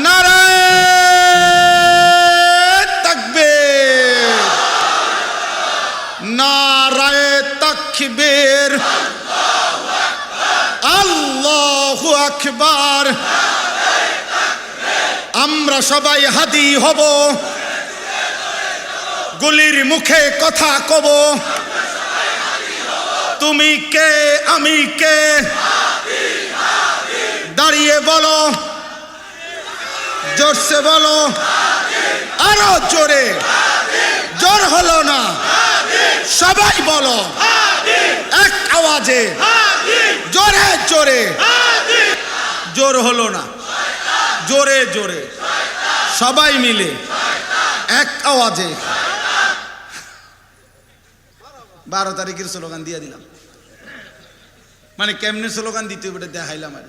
নারায়ে তাকবীর, নারায়ে তাকবীর, আল্লাহু আকবার। আমরা সবাই হাদি হব, গুলির মুখে কথা কব। তুমি কে আমি কে, দাঁড়িয়ে বলো, জোরসে বলো, আরো জোরে, জোর হলো না, সবাই বলো এক আওয়াজে, জোরে জোরে, জোর হলো না, জোরে জোরে, সবাই মিলে এক আওয়াজে। 12 তারিখের স্লোগান দিয়ে দিলাম, মানে কেমনে স্লোগান দিতে হবে দেখাইলাম, আর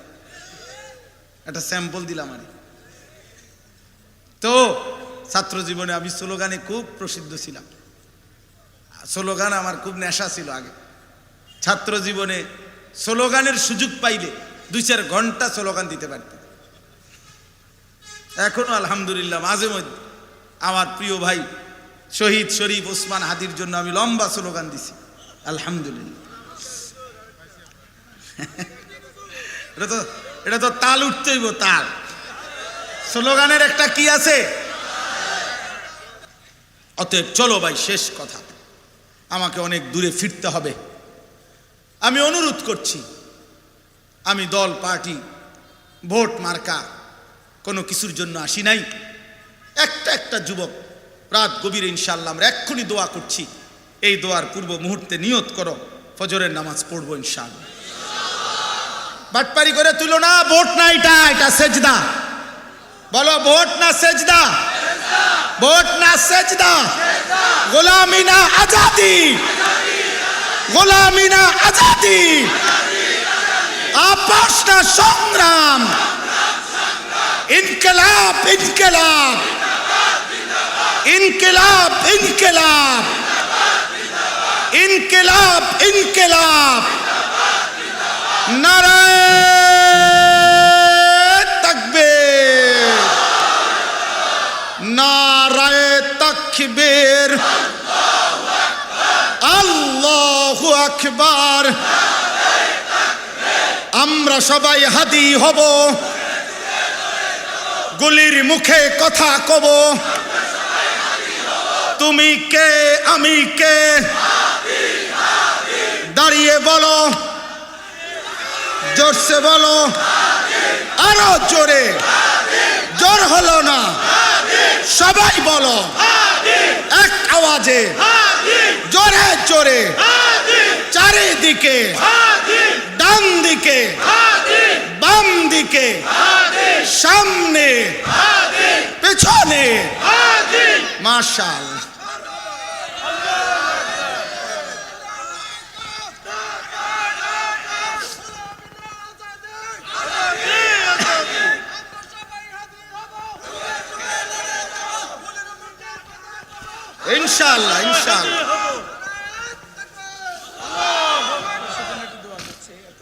একটা স্যাম্পল দিলাম। আর তো ছাত্র জীবনে আমি স্লোগানে খুব প্রসিদ্ধ ছিলাম, স্লোগান আমার খুব নেশা ছিল আগে। ছাত্র জীবনে স্লোগানের সুযোগ পাইলে 2-4 ঘন্টা স্লোগান দিতে পারতাম। এখনো আলহামদুলিল্লাহ মাঝে মধ্যে আমার প্রিয় ভাই শহীদ শরীফ ওসমান হাদির জন্য আমি লম্বা স্লোগান দিছি, আলহামদুলিল্লাহ। এটা তো তাল উঠতেই, তাল স্লোগানের একটা কি আছে। অতএব চলো ভাই, শেষ কথা, আমাকে অনেক দূরে ফিরতে হবে। আমি অনুরোধ করছি, আমি দল পার্টি ভোট মার্কা কোনো কিছুর জন্য আসি নাই। একটা যুবক রাত গভীরে ইনশাআল্লাহ আমরা এক্ষুনি দোয়া করছি, এই দোয়ার পূর্ব মুহূর্তে নিয়ত করো ফজরের নামাজ পড়বো ইনশাআল্লাহ। বাটপারি করে তুলো না, ভোট না, এটা সেজদা। বলো ভোট না সেজদা, ভোট না সেজদা, গোলামি না আজাদি, গোলামি না আজাদি, আপোষ না সংগ্রাম, ইনকিলাব ইনকিলাব, ইনকিলাব ইনকিলাব, ইনকিলাব ইনকিলাব। নারায়ে তাকবীর, নারায়ে তাকবীর, আল্লাহু আকবার। আমরা সবাই হাদি হব, গুলির মুখে কথা কব। তুমি কে আমি কে, দাঁড়িয়ে বলো, জোরসে বলো, আরো জোরে, জোর হলো না, সবাই বলো এক আওয়াজে, জোরে জোরে, চারিদিকে, ডান দিকে, বাম দিকে, সামনে পেছনে, মাশাআল্লাহ। ইনশাআল্লাহ ইনশাআল্লাহ।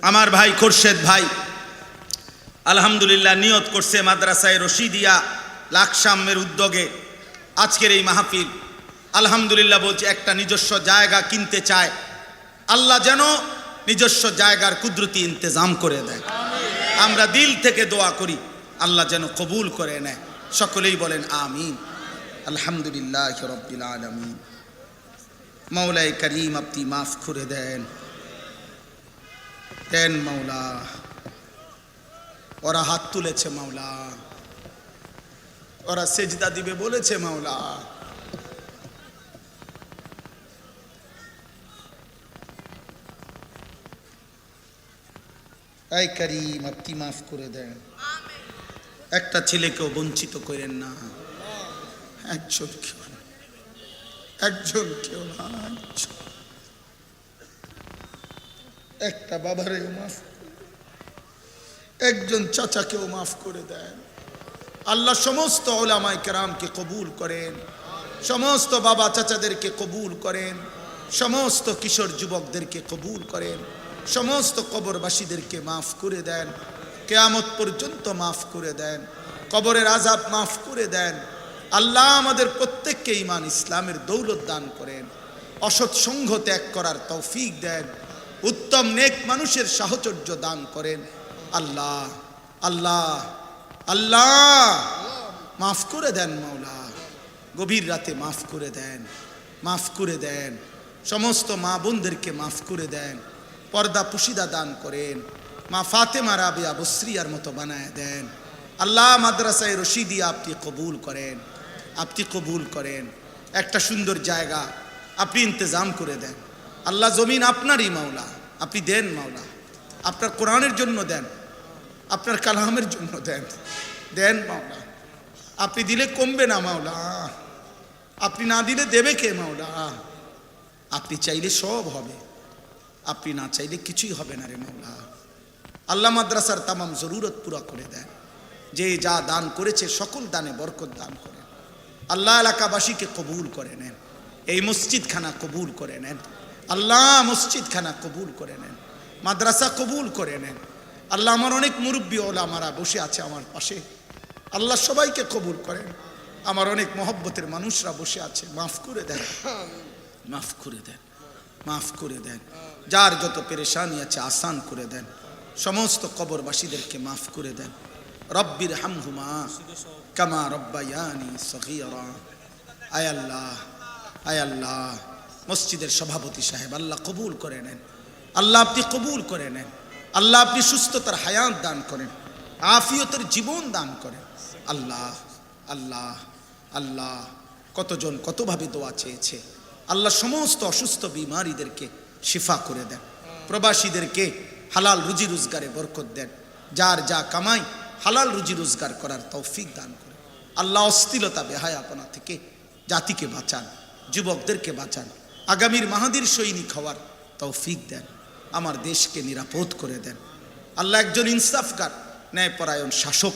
আমার ভাই খোরশেদ ভাই আলহামদুলিল্লাহ নিয়ত করছে মাদ্রাসায় রশিদিয়া লাকসামের উদ্যোগে আজকের এই মাহফিল। আলহামদুলিল্লাহ বলছে একটা নিজস্ব জায়গা কিনতে চায়, আল্লাহ যেন নিজস্ব জায়গার কুদরতি ইন্তজাম করে দেয়। আমরা দিল থেকে দোয়া করি আল্লাহ যেন কবুল করে নেয়। সকলেই বলেন আমিন। আলহামদুলিল্লাহ রাব্বিল আলামিন। মৌলাই করিম আপনি মাফ করে দেন, দেন মৌলা। ওরা হাত তুলেছে মৌলা, ওরা সেজদা দিবে বলেছে মৌলা। এই করিম আপনি মাফ করে দেন, একটা ছেলেকেও বঞ্চিত করেন না, একজন কেউ না, একজন কেউ না, একটা বাবারেও মাফ, একজন চাচাকেও মাফ করে দেন। আল্লাহ সমস্ত উলামায়ে কেরামকে কবুল করেন, সমস্ত বাবা চাচাদেরকে কবুল করেন, সমস্ত কিশোর যুবকদেরকে কবুল করেন, সমস্ত কবরবাসীদেরকে মাফ করে দেন, কিয়ামত পর্যন্ত মাফ করে দেন। কবরের আযাব মাফ করে দেন। আল্লাহ আমাদের প্রত্যেককে ঈমান ইসলামের দৌলত দান করেন, অসৎ সঙ্গ ত্যাগ করার তৌফিক দেন, উত্তম নেক মানুষের সাহচর্য দান করেন। আল্লাহ আল্লাহ আল্লাহ মাফ করে দেন মাওলা, গভীর রাতে মাফ করে দেন, মাফ করে দেন। সমস্ত মা বোনদেরকে মাফ করে দেন, পর্দা পুশিদা দান করেন। মা ফাতেমা রাবিয়া বসরিয়ার মতো বানায় দেন। আল্লাহ মাদ্রাসায় রশিদিয়া আপনি কবুল করেন, আপনি কবুল করেন। একটা সুন্দর জায়গা আপনি ইন্তজাম করে দেন। আল্লাহ জমিন আপনারই মাওলা, আপনি দেন মাওলা। আপনার কোরআনের জন্য দেন, আপনার কালামের জন্য দেন, দেন মাওলা। আপনি দিলে কমবে না মাওলা, আপনি না দিলে দেবে কে মাওলা? আপনি চাইলে সব হবে, আপনি না চাইলে কিছুই হবে না রে মাওলা। আল্লাহ মাদ্রাসার তামাম জরুরত পুরা করে দেন। যে যা দান করেছে সকল দানে বরকত দান করেন। আল্লাহ এলাকাবাসীকে কবুল করে নেন, এই মসজিদখানা কবুল করে নেন। আল্লাহ মসজিদখানা কবুল করে নেন, মাদ্রাসা কবুল করে নেন। আল্লাহ আমার অনেক মুরব্বী ওলামারা বসে আছে আমার পাশে, আল্লাহ সবাইকে কবুল করেন। আমার অনেক মহব্বতের মানুষরা বসে আছে, মাফ করে দেন, মাফ করে দেন, মাফ করে দেন। যার যত পেরেশানি আছে আসান করে দেন। সমস্ত কবরবাসীদেরকে মাফ করে দেন। রব্বির হামহুমা কামা রব্বায়ানি সগীরা। আয় আল্লাহ, আয় আল্লাহ, মসজিদের সভাপতি সাহেব আল্লাহ কবুল করে নেন। আল্লাহ আপনি কবুল করে নেন। আল্লাহ আপনি সুস্থতার হায়াত দান করেন, আফিয়তের জীবন দান করেন। আল্লাহ আল্লাহ আল্লাহ, কতজন কতভাবে দোয়া চেয়েছে। আল্লাহ সমস্ত অসুস্থ বিমারীদেরকে শিফা করে দেন। প্রবাসীদেরকে হালাল রুজি রোজগারে বরকত দেন। যার যা কামাই হালাল রুজি রোজগার করার তৌফিক দান করেন। আল্লাহ অস্থিরতা বেহায়াপনা থেকে জাতিকে বাঁচান, যুবকদেরকে বাঁচান। আগামীর মাহাদির সৈনিক হওয়ার তৌফিক দেন। আমার দেশকে নিরাপদ করে দেন। আল্লাহ একজন ইনসাফগার ন্যায়পরায়ণ শাসক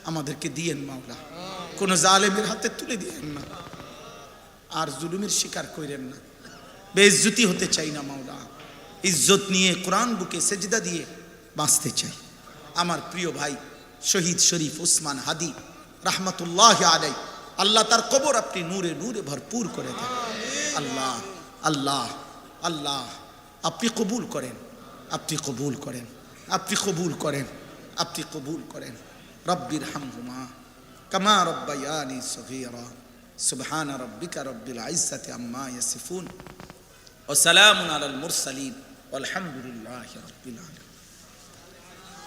আমাদেরকে দিয়েন মাওলা। কোনো জালেমের হাতে তুলে দিয়েন না, আর জুলুমের শিকার করেন না। বেইজ্জতি হতে চাই না মাওলা, ইজ্জত নিয়ে কোরআন বুকে সেজদা দিয়ে বাঁচতে চাই। আমার প্রিয় ভাই শহীদ শরীফ ওসমান হাদি রাহমাতুল্লাহ আলাই, আল্লাহ তার কবর আপনি নূরে নূরে ভরপুর করে দেন। আল্লাহ আল্লাহ আল্লাহ, আপনি কবুল করেন, আপনি কবুল করেন, আপনি কবুল করেন, আপনি কবুল করেন। রব্বির হামহুমা কামা রব্বায়ানি সগীরা। সুবহান রাব্বিকা রব্বিল ইজ্জাতি আম্মা ইয়াসিফুন ওয়া সালামুন আলাল মুরসালিন ওয়ালহামদুলিল্লাহি রাব্বিল আলামিন।